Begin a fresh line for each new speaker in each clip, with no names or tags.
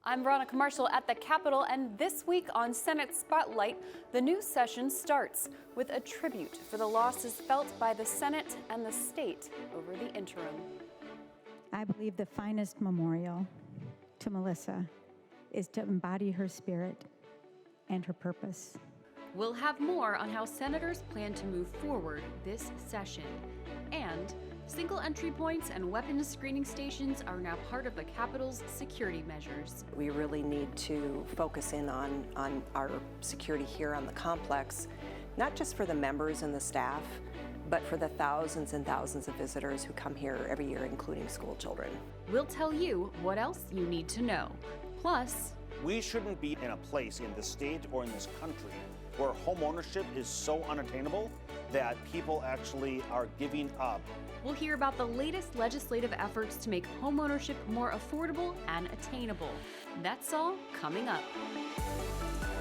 I'm Veronica Marshall at the Capitol, and this week on Senate Spotlight, the new session starts with a tribute for the losses felt by the Senate and the state over the interim.
I believe the finest memorial to Melissa is to embody her spirit and her purpose.
We'll have more on how senators plan to move forward this session. And single entry points and weapons screening stations are now part of the Capitol's security measures.
We really need to focus in on our security here on the complex, not just for the members and the staff, but for the thousands and thousands of visitors who come here every year, including school children.
We'll tell you what else you need to know. Plus,
we shouldn't be in a place in this state or in this country where home ownership is so unattainable that people actually are giving up.
We'll hear about the latest legislative efforts to make homeownership more affordable and attainable. That's all coming up.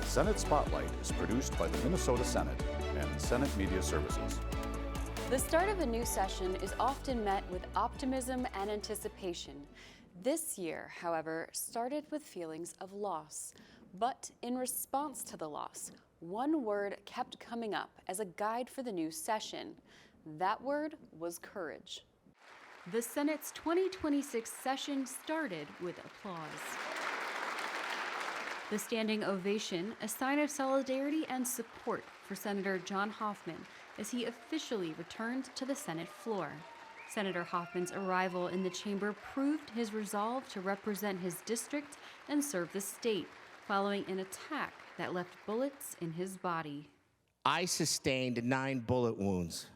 Senate Spotlight is produced by the Minnesota Senate and Senate Media Services.
The start of a new session is often met with optimism and anticipation. This year, however, started with feelings of loss. But in response to the loss, one word kept coming up as a guide for the new session. That word was courage. The Senate's 2026 session started with applause. The standing ovation, a sign of solidarity and support for Senator John Hoffman as he officially returned to the Senate floor. Senator Hoffman's arrival in the chamber proved his resolve to represent his district and serve the state, following an attack that left bullets in his body.
I sustained 9 bullet wounds.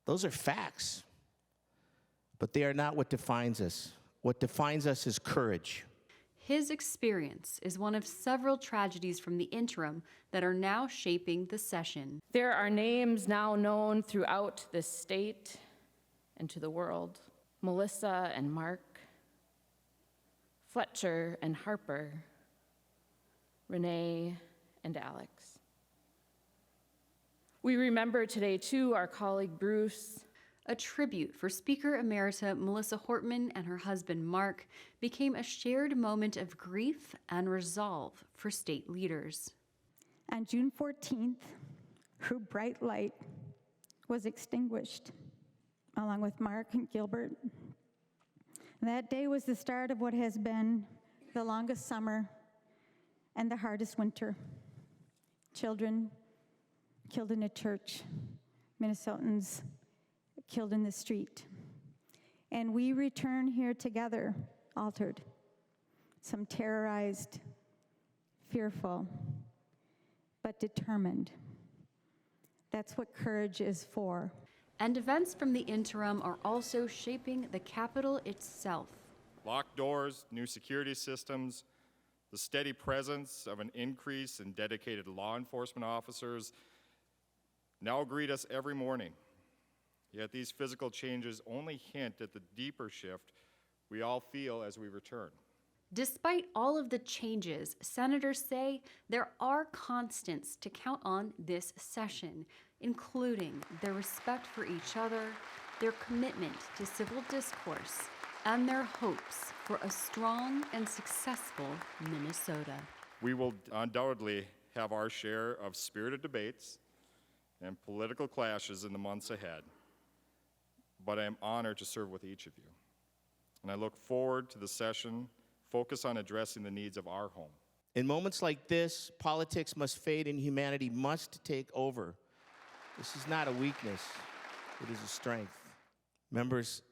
Those are facts, but they are not what defines us. What defines us is courage.
His experience is one of several tragedies from the interim that are now shaping the session.
There are names now known throughout the state and to the world. Melissa and Mark, Fletcher and Harper, Renee and Alex. We remember today, too, our colleague Bruce.
A tribute for Speaker Emerita Melissa Hortman and her husband Mark became a shared moment of grief and resolve for state leaders.
On June 14th, her bright light was extinguished, along with Mark and Gilbert. That day was the start of what has been the longest summer and the hardest winter. Children killed in a church, Minnesotans killed in the street. And we return here together, altered, some terrorized, fearful, but determined. That's what courage is for.
And events from the interim are also shaping the Capitol itself.
Locked doors, new security systems, the steady presence of an increase in dedicated law enforcement officers now greet us every morning. Yet these physical changes only hint at the deeper shift we all feel as we return.
Despite all of the changes, senators say there are constants to count on this session, including their respect for each other, their commitment to civil discourse, and their hopes for a strong and successful Minnesota.
We will undoubtedly have our share of spirited debates and political clashes in the months ahead, but I am honored to serve with each of you. And I look forward to the session focused on addressing the needs of our home.
In moments like this, politics must fade and humanity must take over. This is not a weakness, it is a strength. Members,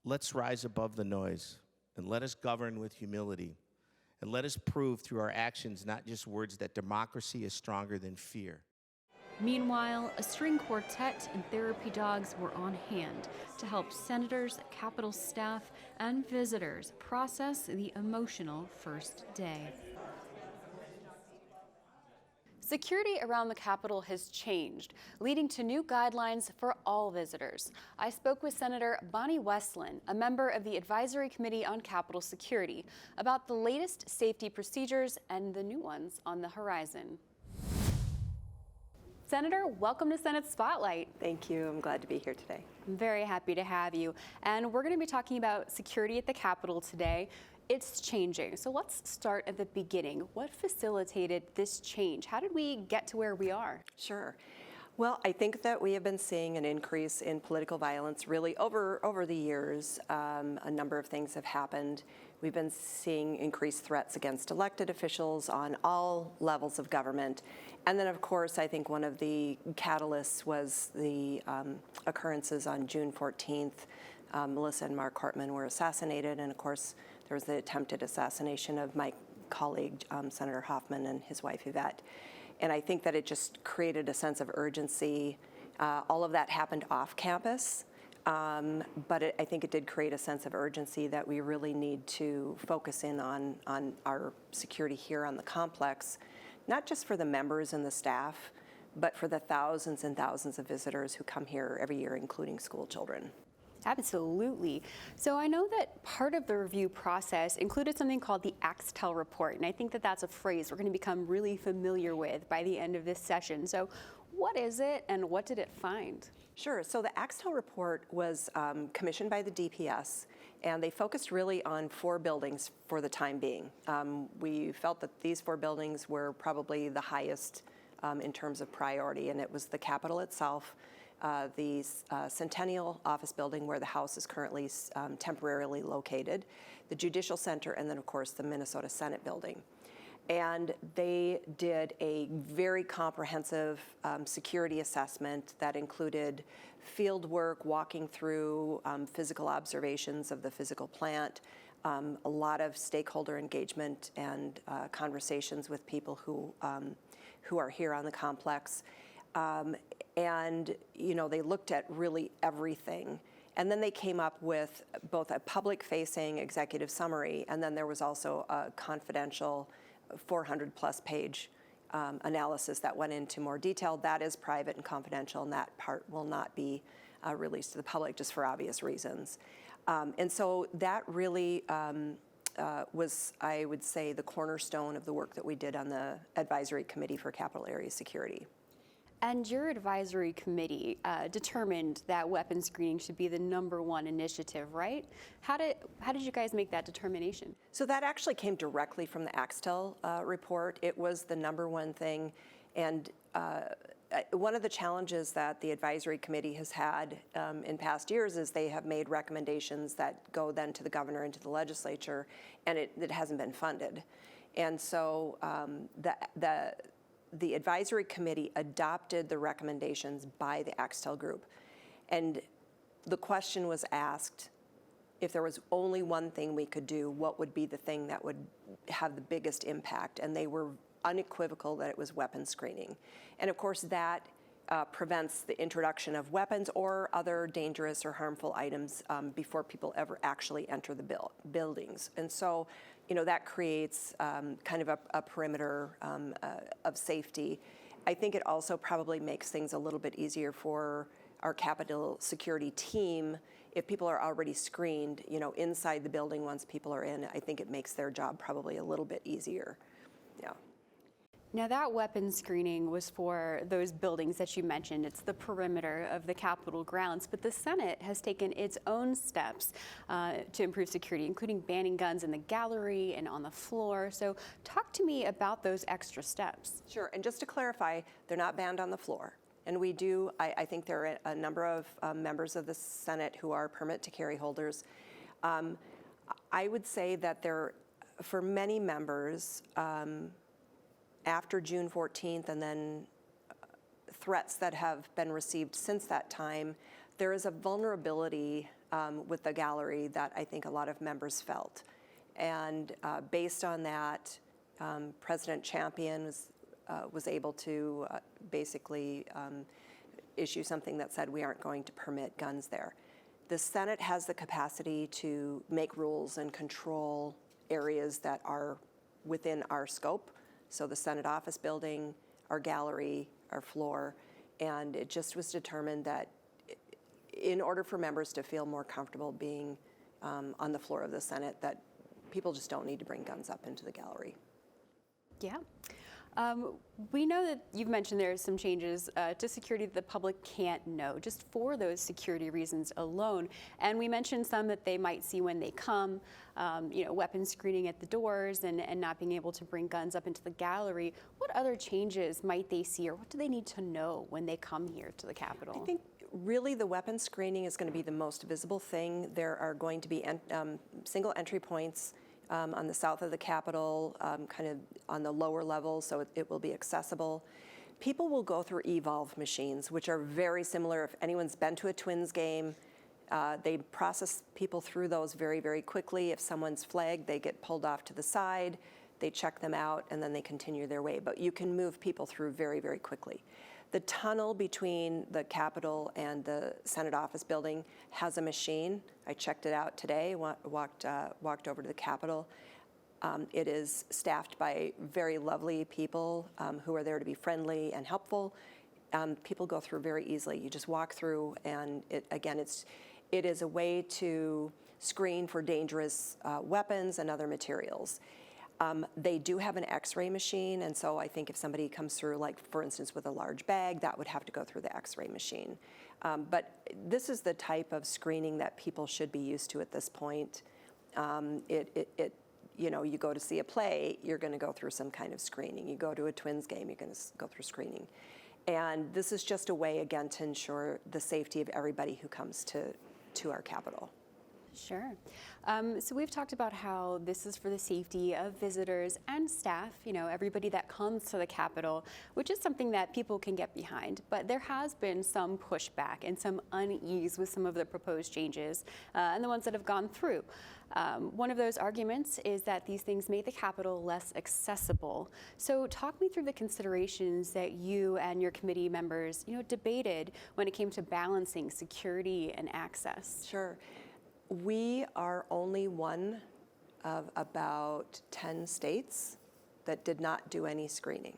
let's rise above the noise and let us govern with humility. And let us prove through our actions, not just words, that democracy is stronger than fear.
Meanwhile, a string quartet and therapy dogs were on hand to help senators, Capitol staff, and visitors process the emotional first day. Security around the Capitol has changed, leading to new guidelines for all visitors. I spoke with Senator Bonnie Westlin, a member of the Advisory Committee on Capitol Security, about the latest safety procedures and the new ones on the horizon. Senator, welcome to Senate Spotlight.
Thank you. I'm glad to be here today.
I'm very happy to have you. And we're going to be talking about security at the Capitol today. it's changing. So let's start at the beginning. What facilitated this change? How did we get to where we are?
Sure. Well, I think that we have been seeing an increase in political violence really over the years. A number of things have happened. We've been seeing increased threats against elected officials on all levels of government. And then, of course, I think one of the catalysts was the occurrences on June 14th. Melissa and Mark Hartman were assassinated, and of course, there was the attempted assassination of my colleague, Senator Hoffman, and his wife, Yvette. And I think that it just created a sense of urgency. All of that happened off campus, but I think it did create a sense of urgency that we really need to focus in on our security here on the complex, not just for the members and the staff, but for the thousands and thousands of visitors who come here every year, including school children.
Absolutely. So I know that part of the review process included something called the Axtel report, and I think that that's a phrase we're going to become really familiar with by the end of this session. So what is it, and what did it find?
Sure. So the Axtel report was commissioned by the DPS, and they focused really on 4 buildings for the time being. We felt that these 4 buildings were probably the highest in terms of priority, and it was the Capitol itself, the Centennial Office Building where the House is currently temporarily located, the Judicial Center, and then of course the Minnesota Senate Building. And they did a very comprehensive security assessment that included field work, walking through physical observations of the physical plant, a lot of stakeholder engagement and conversations with people who are here on the complex. And they looked at really everything. And then they came up with both a public-facing executive summary, and then there was also a confidential 400-plus page analysis that went into more detail. That is private and confidential, and that part will not be released to the public just for obvious reasons. And so that really was, I would say, the cornerstone of the work that we did on the Advisory Committee for Capital Area Security.
And your advisory committee determined that weapons screening should be the #1 initiative, right? How did you guys make that determination?
So that actually came directly from the Axtel report. It was the #1 thing, and one of the challenges that the advisory committee has had in past years is they have made recommendations that go then to the governor and to the legislature, and it hasn't been funded. And so the advisory committee adopted the recommendations by the Axtel group. And the question was asked, if there was only one thing we could do, what would be the thing that would have the biggest impact? And they were unequivocal that it was weapons screening. And of course that prevents the introduction of weapons or other dangerous or harmful items before people ever actually enter the buildings. And so that creates kind of a perimeter of safety. I think it also probably makes things a little bit easier for our Capitol security team. If people are already screened, inside the building once people are in, I think it makes their job probably a little bit easier. Yeah.
Now that weapons screening was for those buildings that you mentioned. It's the perimeter of the Capitol grounds, but the Senate has taken its own steps to improve security, including banning guns in the gallery and on the floor. So talk to me about those extra steps.
Sure, and just to clarify, they're not banned on the floor. And we do, I think there are a number of members of the Senate who are permit to carry holders. I would say that for many members, after June 14th and then threats that have been received since that time, there is a vulnerability with the gallery that I think a lot of members felt. And based on that, President Champion was able to basically issue something that said we aren't going to permit guns there. The Senate has the capacity to make rules and control areas that are within our scope. So the Senate office building, our gallery, our floor, and it just was determined that in order for members to feel more comfortable being on the floor of the Senate, that people just don't need to bring guns up into the gallery.
Yeah. We know that you've mentioned there's some changes to security that the public can't know, just for those security reasons alone. And we mentioned some that they might see when they come, weapons screening at the doors and not being able to bring guns up into the gallery. What other changes might they see, or what do they need to know when they come here to the Capitol?
I think really the weapons screening is going to be the most visible thing. There are going to be single entry points on the south of the Capitol, kind of on the lower level, so it will be accessible. People will go through evolve machines, which are very similar. If anyone's been to a Twins game, they process people through those very, very quickly. If someone's flagged, they get pulled off to the side, they check them out, and then they continue their way. But you can move people through very, very quickly. The tunnel between the Capitol and the Senate office building has a machine. I checked it out today, walked over to the Capitol. It is staffed by very lovely people who are there to be friendly and helpful. People go through very easily. You just walk through, and it is a way to screen for dangerous weapons and other materials. They do have an X-ray machine, and so I think if somebody comes through, like for instance with a large bag, that would have to go through the X-ray machine. But this is the type of screening that people should be used to at this point. You go to see a play, you're going to go through some kind of screening. You go to a Twins game, you're going to go through screening. And this is just a way, again, to ensure the safety of everybody who comes to our Capitol.
Sure. So we've talked about how this is for the safety of visitors and staff, everybody that comes to the Capitol, which is something that people can get behind. But there has been some pushback and some unease with some of the proposed changes and the ones that have gone through. One of those arguments is that these things make the Capitol less accessible. So talk me through the considerations that you and your committee members, debated when it came to balancing security and access.
Sure. We are only one of about 10 states that did not do any screening.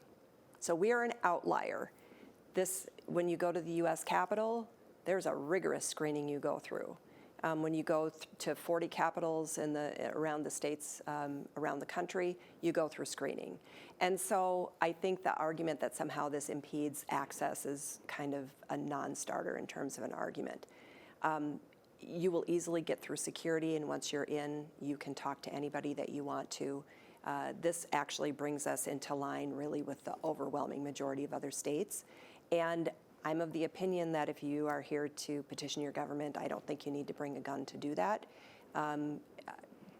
So we are an outlier. When you go to the U.S. Capitol, there's a rigorous screening you go through. When you go to 40 capitals around the states, around the country, you go through screening. And so I think the argument that somehow this impedes access is kind of a non-starter in terms of an argument. You will easily get through security, and once you're in, you can talk to anybody that you want to. This actually brings us into line really with the overwhelming majority of other states. And I'm of the opinion that if you are here to petition your government, I don't think you need to bring a gun to do that.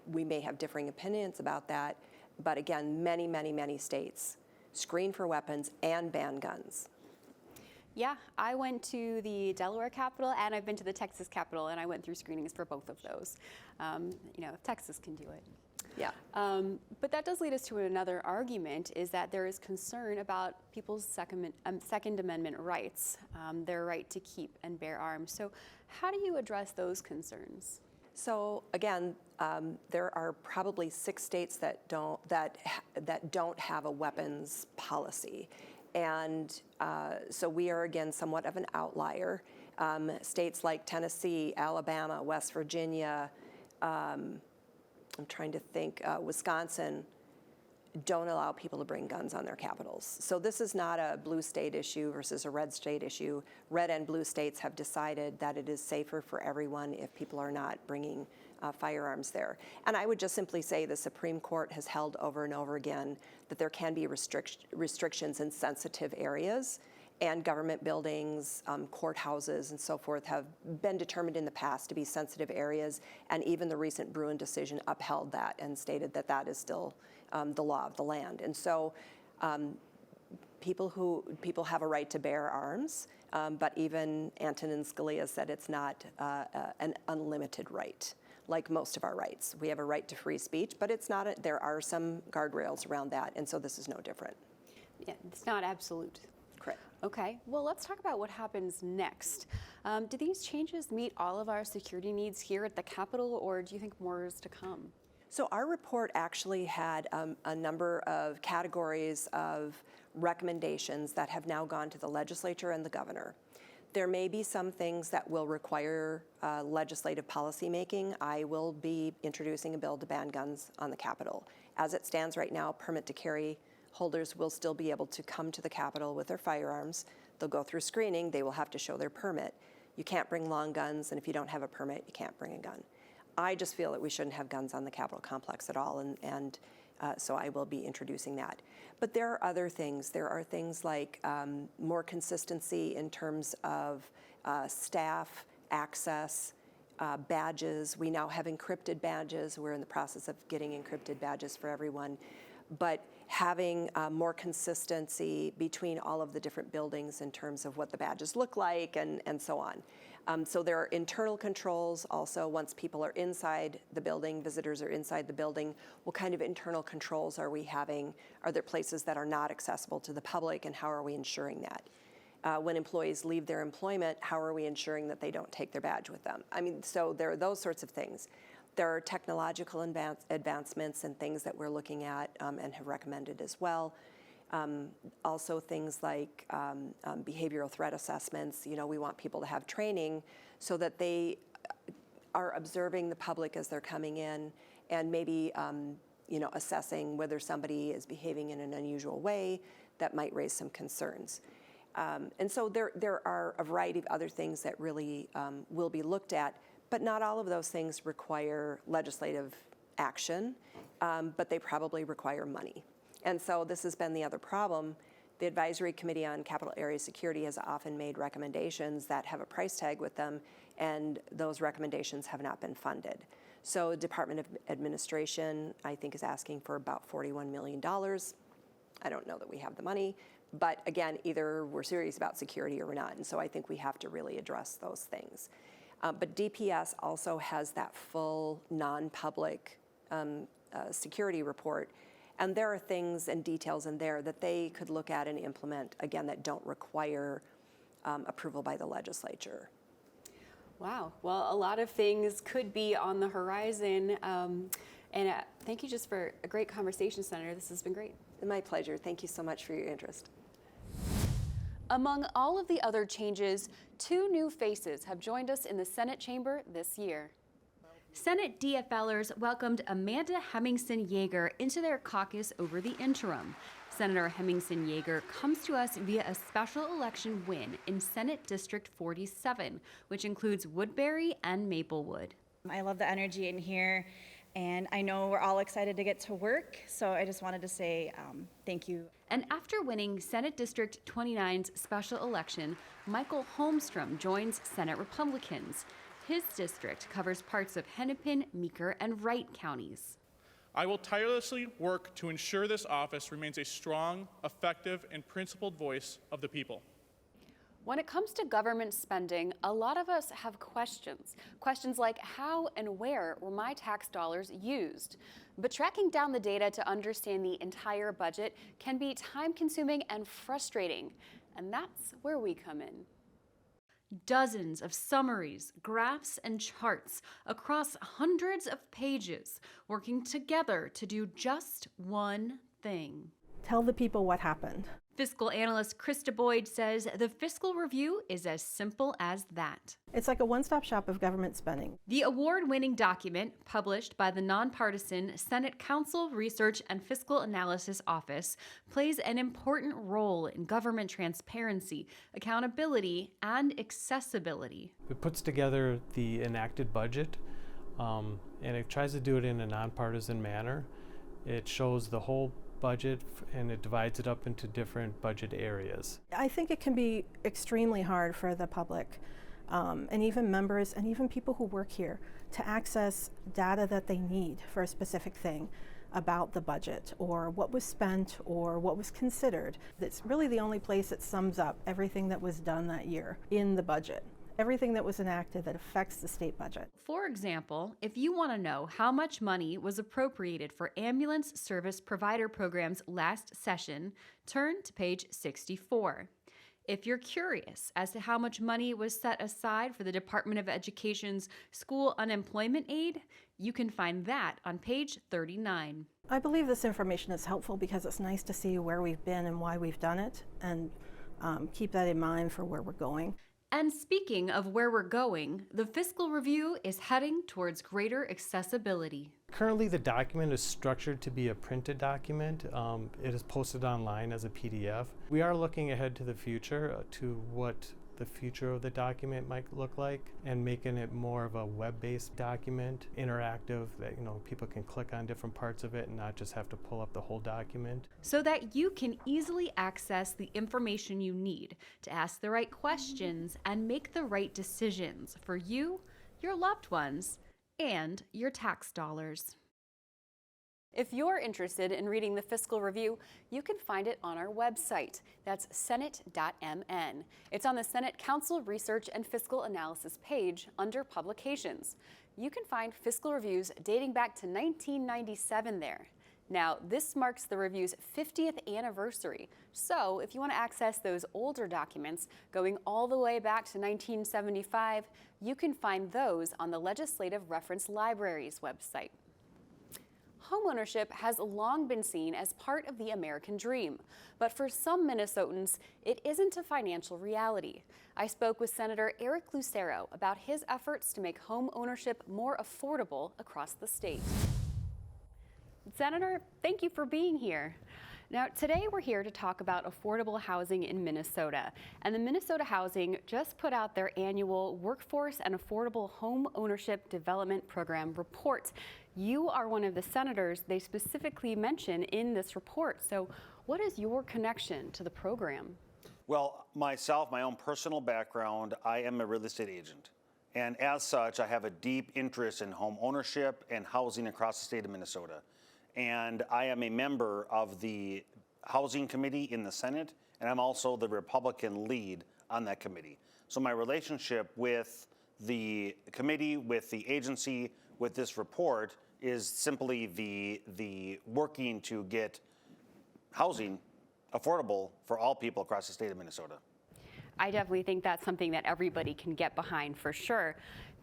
We may have differing opinions about that, but again, many, many, many states screen for weapons and ban guns.
Yeah, I went to the Delaware Capitol and I've been to the Texas Capitol, and I went through screenings for both of those. If Texas can do it.
Yeah.
But that does lead us to another argument, is that there is concern about people's Second Amendment rights, their right to keep and bear arms. So how do you address those concerns?
So again, there are probably 6 states that don't have a weapons policy. And so we are, again, somewhat of an outlier. States like Tennessee, Alabama, West Virginia, I'm trying to think, Wisconsin, don't allow people to bring guns on their capitals. So this is not a blue state issue versus a red state issue. Red and blue states have decided that it is safer for everyone if people are not bringing firearms there. And I would just simply say the Supreme Court has held over and over again that there can be restrictions in sensitive areas, and government buildings, courthouses, and so forth have been determined in the past to be sensitive areas, and even the recent Bruin decision upheld that and stated that that is still the law of the land. And so people have a right to bear arms, but even Antonin Scalia said it's not an unlimited right, like most of our rights. We have a right to free speech, but it's not. There are some guardrails around that, and so this is no different.
Yeah, it's not absolute.
Correct.
Okay, well, let's talk about what happens next. Do these changes meet all of our security needs here at the Capitol, or do you think more is to come?
So our report actually had a number of categories of recommendations that have now gone to the legislature and the governor. There may be some things that will require legislative policy making. I will be introducing a bill to ban guns on the Capitol. As it stands right now, permit to carry holders will still be able to come to the Capitol with their firearms. They'll go through screening. They will have to show their permit. You can't bring long guns, and if you don't have a permit, you can't bring a gun. I just feel that we shouldn't have guns on the Capitol complex at all, and so I will be introducing that. But there are other things. There are things like more consistency in terms of staff access, badges. We now have encrypted badges. We're in the process of getting encrypted badges for everyone. But having more consistency between all of the different buildings in terms of what the badges look like and so on. So there are internal controls also. Once people are inside the building, visitors are inside the building, what kind of internal controls are we having? Are there places that are not accessible to the public, and how are we ensuring that? When employees leave their employment, how are we ensuring that they don't take their badge with them? I mean, so there are those sorts of things. There are technological advancements and things that we're looking at and have recommended as well. Also things like behavioral threat assessments. You know, we want people to have training so that they are observing the public as they're coming in, and maybe you know, assessing whether somebody is behaving in an unusual way that might raise some concerns. And so there are a variety of other things that really will be looked at, but not all of those things require legislative action, but they probably require money. And so this has been the other problem. The Advisory Committee on Capital Area Security has often made recommendations that have a price tag with them, and those recommendations have not been funded. So Department of Administration, I think, is asking for about $41 million. I don't know that we have the money, but again, either we're serious about security or we're not, and so I think we have to really address those things. But DPS also has that full non-public security report, and there are things and details in there that they could look at and implement, again, that don't require approval by the legislature.
Wow, well, a lot of things could be on the horizon. And thank you just for a great conversation, Senator. This has been great.
My pleasure. Thank you so much for your interest.
Among all of the other changes, 2 new faces have joined us in the Senate chamber this year. Senate DFLers welcomed Amanda Hemmingson-Yeager into their caucus over the interim. Senator Hemmingson-Yeager comes to us via a special election win in Senate District 47, which includes Woodbury and Maplewood.
I love the energy in here, and I know we're all excited to get to work, so I just wanted to say thank you.
And after winning Senate District 29's special election, Michael Holmstrom joins Senate Republicans. His district covers parts of Hennepin, Meeker, and Wright counties.
I will tirelessly work to ensure this office remains a strong, effective, and principled voice of the people.
When it comes to government spending, a lot of us have questions. Questions like, how and where were my tax dollars used? But tracking down the data to understand the entire budget can be time-consuming and frustrating, and that's where we come in. Dozens of summaries, graphs, and charts across hundreds of pages, working together to do just one thing.
Tell the people what happened.
Fiscal analyst Krista Boyd says the fiscal review is as simple as that.
It's like a one-stop shop of government spending.
The award-winning document, published by the nonpartisan Senate Council Research and Fiscal Analysis Office, plays an important role in government transparency, accountability, and accessibility.
It puts together the enacted budget, and it tries to do it in a nonpartisan manner. It shows the whole budget and it divides it up into different budget areas.
I think it can be extremely hard for the public and even members and even people who work here to access data that they need for a specific thing about the budget or what was spent or what was considered. It's really the only place that sums up everything that was done that year in the budget. Everything that was enacted that affects the state budget.
For example, if you want to know how much money was appropriated for ambulance service provider programs last session, turn to page 64. If you're curious as to how much money was set aside for the Department of Education's school unemployment aid, you can find that on page 39.
I believe this information is helpful because it's nice to see where we've been and why we've done it, and keep that in mind for where we're going.
And speaking of where we're going, the fiscal review is heading towards greater accessibility.
Currently, the document is structured to be a printed document. It is posted online as a PDF. We are looking ahead to the future, to what the future of the document might look like, and making it more of a web-based document, interactive, that people can click on different parts of it and not just have to pull up the whole document.
So that you can easily access the information you need to ask the right questions and make the right decisions for you, your loved ones, and your tax dollars. If you're interested in reading the fiscal review, you can find it on our website. That's senate.mn. It's on the Senate Council Research and Fiscal Analysis page under Publications. You can find fiscal reviews dating back to 1997 there. Now, this marks the review's 50th anniversary, so if you want to access those older documents going all the way back to 1975, you can find those on the Legislative Reference Library's website. Homeownership has long been seen as part of the American dream, but for some Minnesotans, it isn't a financial reality. I spoke with Senator Eric Lucero about his efforts to make home ownership more affordable across the state. Senator, thank you for being here. Now, today we're here to talk about affordable housing in Minnesota. And the Minnesota Housing just put out their annual Workforce and Affordable Home Ownership Development Program report. You are one of the senators they specifically mention in this report. So what is your connection to the program?
Well, myself, my own personal background, I am a real estate agent. And as such, I have a deep interest in home ownership and housing across the state of Minnesota. And I am a member of the Housing Committee in the Senate, and I'm also the Republican lead on that committee. So my relationship with the committee, with the agency, with this report is simply the working to get housing affordable for all people across the state of Minnesota.
I definitely think that's something that everybody can get behind for sure.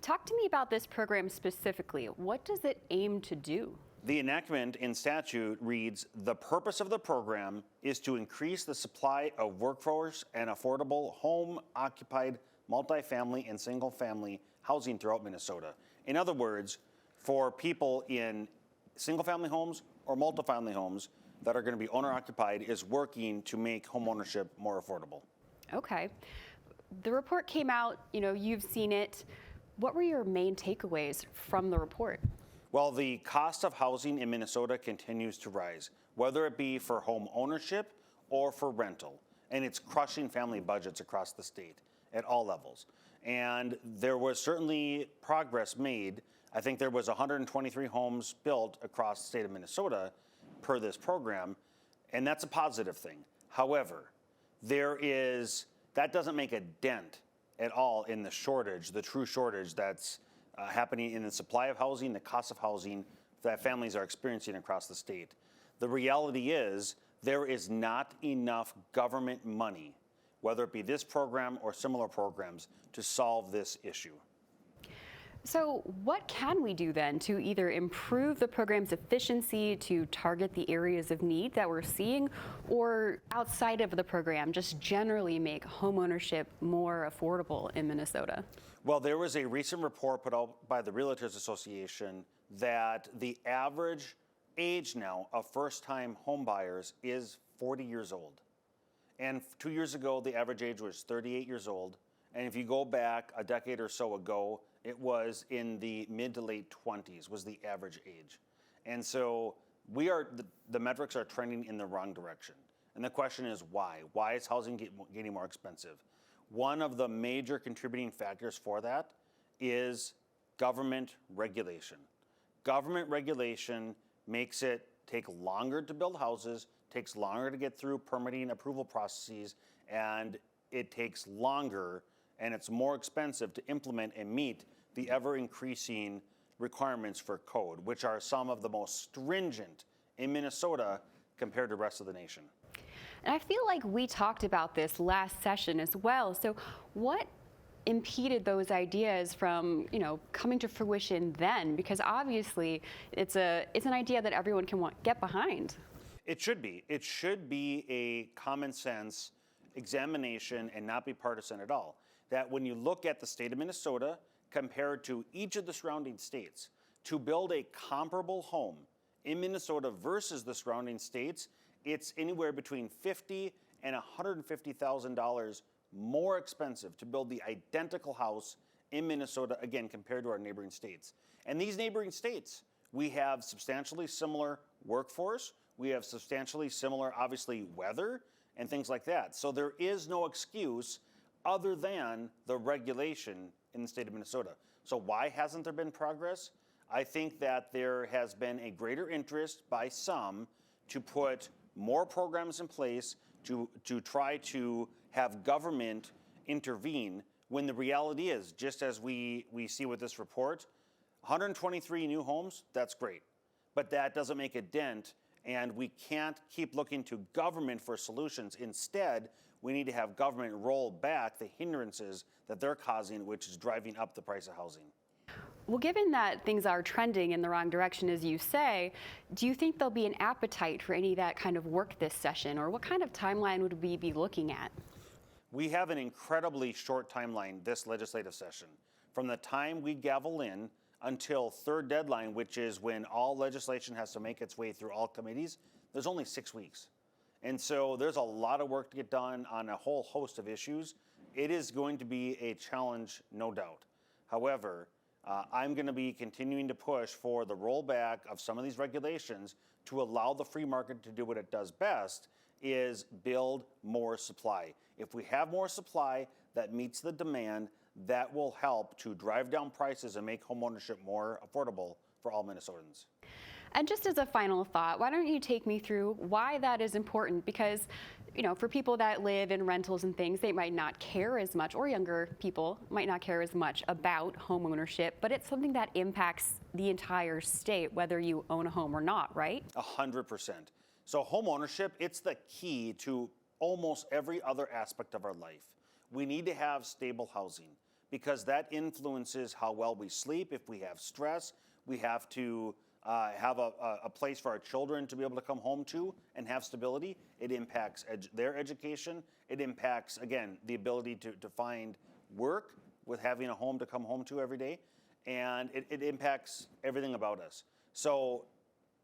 Talk to me about this program specifically. What does it aim to do?
The enactment in statute reads, the purpose of the program is to increase the supply of workforce and affordable home-occupied multifamily and single-family housing throughout Minnesota. In other words, for people in single-family homes or multifamily homes that are going to be owner-occupied is working to make home ownership more affordable.
Okay. The report came out, you've seen it. What were your main takeaways from the report?
Well, the cost of housing in Minnesota continues to rise, whether it be for home ownership or for rental. And it's crushing family budgets across the state at all levels. And there was certainly progress made. I think there was 123 homes built across the state of Minnesota per this program, and that's a positive thing. However, that doesn't make a dent at all in the shortage, the true shortage that's happening in the supply of housing, the cost of housing that families are experiencing across the state. The reality is there is not enough government money, whether it be this program or similar programs, to solve this issue.
So what can we do then to either improve the program's efficiency to target the areas of need that we're seeing, or outside of the program, just generally make homeownership more affordable in Minnesota?
Well, there was a recent report put out by the Realtors Association that the average age now of first-time home buyers is 40 years old. And 2 years ago, the average age was 38 years old. And if you go back a decade or so ago, it was in the mid to late 20s was the average age. And so the metrics are trending in the wrong direction. And the question is why? Why is housing getting more expensive? One of the major contributing factors for that is government regulation. Government regulation makes it take longer to build houses, takes longer to get through permitting approval processes, and it takes longer and it's more expensive to implement and meet the ever-increasing requirements for code, which are some of the most stringent in Minnesota compared to the rest of the nation.
And I feel like we talked about this last session as well. So what impeded those ideas from, coming to fruition then? Because obviously it's an idea that everyone can get behind.
It should be. It should be a common sense examination and not be partisan at all. that when you look at the state of Minnesota compared to each of the surrounding states, to build a comparable home in Minnesota versus the surrounding states, it's anywhere between $50,000 and $150,000 more expensive to build the identical house in Minnesota, again, compared to our neighboring states. And these neighboring states, we have substantially similar workforce, we have substantially similar, obviously, weather and things like that. So there is no excuse other than the regulation in the state of Minnesota. So why hasn't there been progress? I think that there has been a greater interest by some to put more programs in place to try to have government intervene, when the reality is, just as we see with this report, 123 new homes, that's great. But that doesn't make a dent, and we can't keep looking to government for solutions. Instead, we need to have government roll back the hindrances that they're causing, which is driving up the price of housing.
Well, given that things are trending in the wrong direction, as you say, do you think there'll be an appetite for any of that kind of work this session, or what kind of timeline would we be looking at?
We have an incredibly short timeline this legislative session. From the time we gavel in until third deadline, which is when all legislation has to make its way through all committees, there's only 6 weeks. And so there's a lot of work to get done on a whole host of issues. It is going to be a challenge, no doubt. However, I'm going to be continuing to push for the rollback of some of these regulations to allow the free market to do what it does best, is build more supply. If we have more supply that meets the demand, that will help to drive down prices and make homeownership more affordable for all Minnesotans.
And just as a final thought, why don't you take me through why that is important? Because, you know, for people that live in rentals and things, they might not care as much, or younger people might not care as much about home ownership, but it's something that impacts the entire state, whether you own a home or not, right?
100%. So home ownership, it's the key to almost every other aspect of our life. We need to have stable housing because that influences how well we sleep. If we have stress, we have to have a place for our children to be able to come home to and have stability. It impacts their education. It impacts, again, the ability to find work with having a home to come home to every day. And it impacts everything about us. So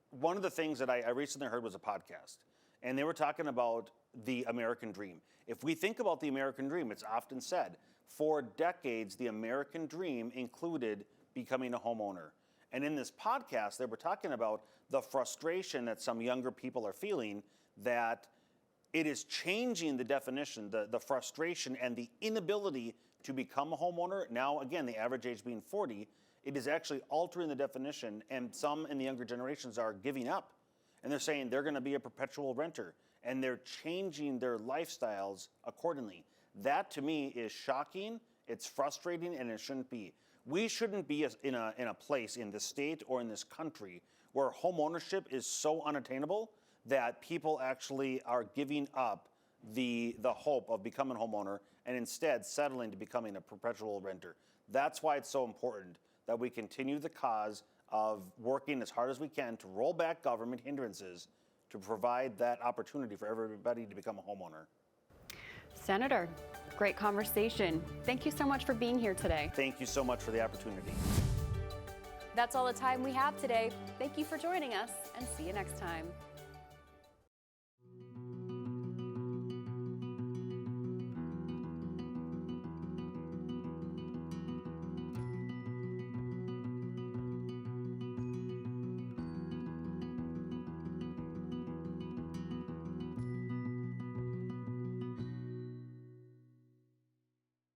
one of the things that I recently heard was a podcast, and they were talking about the American dream. If we think about the American dream, it's often said, for decades, the American dream included becoming a homeowner. And in this podcast, they were talking about the frustration that some younger people are feeling, that it is changing the definition, the frustration and the inability to become a homeowner. Now, again, the average age being 40, it is actually altering the definition, and some in the younger generations are giving up. And they're saying they're going to be a perpetual renter, and they're changing their lifestyles accordingly. That, to me, is shocking, it's frustrating, and it shouldn't be. We shouldn't be in a place in this state or in this country where home ownership is so unattainable that people actually are giving up the hope of becoming a homeowner and instead settling to becoming a perpetual renter. That's why it's so important that we continue the cause of working as hard as we can to roll back government hindrances to provide that opportunity for everybody to become a homeowner.
Senator, great conversation. Thank you so much for being here today.
Thank you so much for the opportunity.
That's all the time we have today. Thank you for joining us, and see you next time.